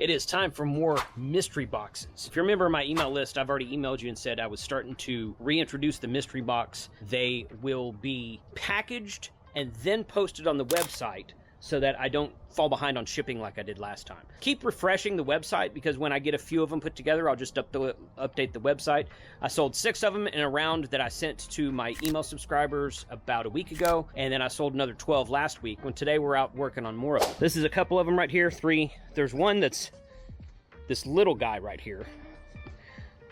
It is time for more mystery boxes. If you remember my email list, I've already emailed you and said I was starting to reintroduce the mystery box. They will be packaged and then posted on the website so that I don't fall behind on shipping like I did last time. Keep refreshing the website because when I get a few of them put together, I'll just update the website. I sold 6 of them in a round that I sent to my email subscribers about a week ago, and then I sold another 12 last week, when today we're out working on more of them. This is a couple of them right here, 3. There's one that's this little guy right here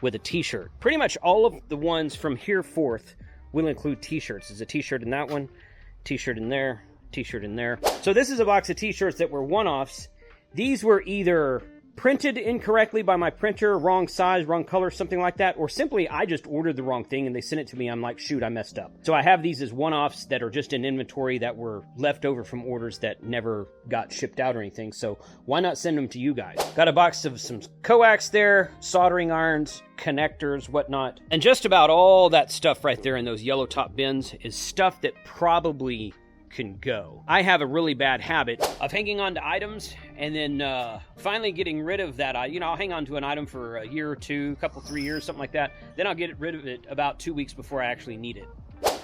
with a t-shirt. Pretty much all of the ones from here forth will include t-shirts. There's a t-shirt in that one, t-shirt in there, t-shirt in there. So this is a box of t-shirts that were one-offs. These were either printed incorrectly by my printer, wrong size, wrong color, something like that, or simply I just ordered the wrong thing and they sent it to me. I'm like, shoot, I messed up. So I have these as one-offs that are just in inventory that were left over from orders that never got shipped out or anything. So why not send them to you guys? Got a box of some coax there, soldering irons, connectors, whatnot. And just about all that stuff right there in those yellow top bins is stuff that probably can go. I have a really bad habit of hanging on to items and then finally getting rid of that. I'll hang on to an item for a year or two, couple, 3 years, something like that. Then I'll get rid of it about 2 weeks before I actually need it.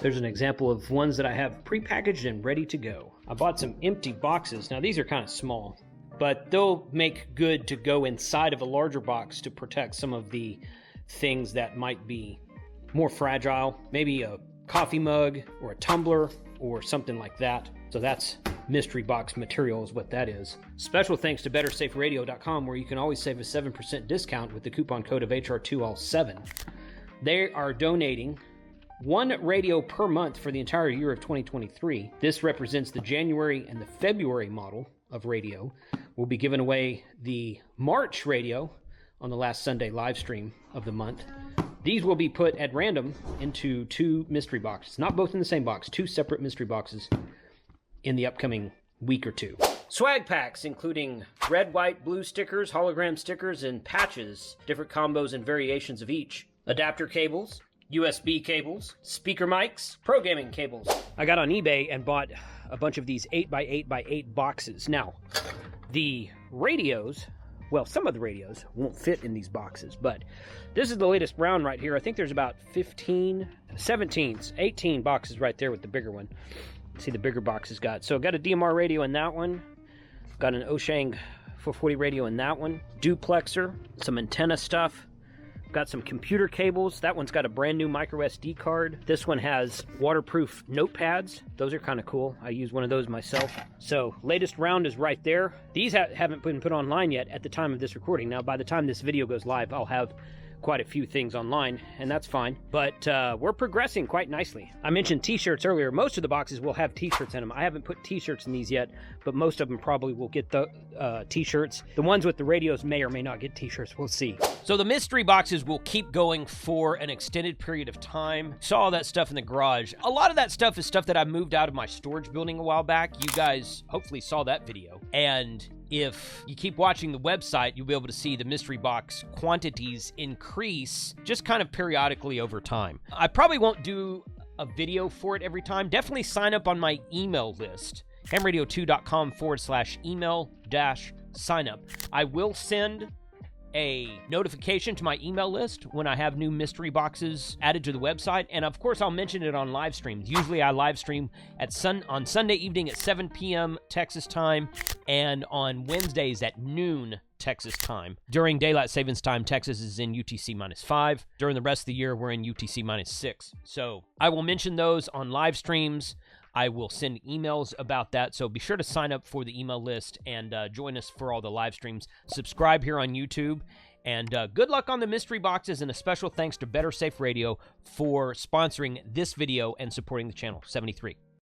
There's an example of ones that I have prepackaged and ready to go. I bought some empty boxes. Now these are kind of small, but they'll make good to go inside of a larger box to protect some of the things that might be more fragile. Maybe a coffee mug or a tumbler or something like that. So that's mystery box material is what that is. Special thanks to BetterSafeRadio.com, where you can always save a 7% discount with the coupon code of HR2All7. They are donating 1 radio per month for the entire year of 2023. This represents the January and the February model of radio. We'll be giving away the March radio on the last Sunday live stream of the month. These will be put at random into 2 mystery boxes. Not both in the same box, 2 separate mystery boxes in the upcoming week or 2. Swag packs, including red, white, blue stickers, hologram stickers, and patches, different combos and variations of each. Adapter cables, USB cables, speaker mics, pro gaming cables. I got on eBay and bought a bunch of these 8x8x8 boxes. Now, the radios, well, some of the radios won't fit in these boxes, but this is the latest round right here. I think there's about 15, 17, 18 boxes right there with the bigger one. See the bigger boxes got. So got a DMR radio in that one. Got an Oshang 440 radio in that one. Duplexer, some antenna stuff. Got some computer cables. That one's got a brand new micro SD card. This one has waterproof notepads. Those are kind of cool. I use one of those myself. So latest round is right there. These haven't been put online yet at the time of this recording. Now by the time this video goes live, I'll have quite a few things online, and that's fine. But we're progressing quite nicely. I mentioned t-shirts earlier. Most of the boxes will have t-shirts in them. I haven't put t-shirts in these yet, but most of them probably will get the t-shirts. The ones with the radios may or may not get t-shirts. We'll see. So the mystery boxes will keep going for an extended period of time. Saw all that stuff in the garage. A lot of that stuff is stuff that I moved out of my storage building a while back. You guys hopefully saw that video. And if you keep watching the website, you'll be able to see the mystery box quantities increase just kind of periodically over time. I probably won't do a video for it every time. Definitely sign up on my email list, hamradio2.com/email-sign up. I will send a notification to my email list when I have new mystery boxes added to the website, and of course I'll mention it on live streams. Usually I live stream on Sunday evening at 7 p.m. Texas time and on Wednesdays at noon Texas time. During daylight savings time, Texas is in UTC -5. During the rest of the year, we're in UTC -6. So I will mention those on live streams. I will send emails about that, so be sure to sign up for the email list and join us for all the live streams. Subscribe here on YouTube, and good luck on the mystery boxes, and a special thanks to Better Safe Radio for sponsoring this video and supporting the channel. 73.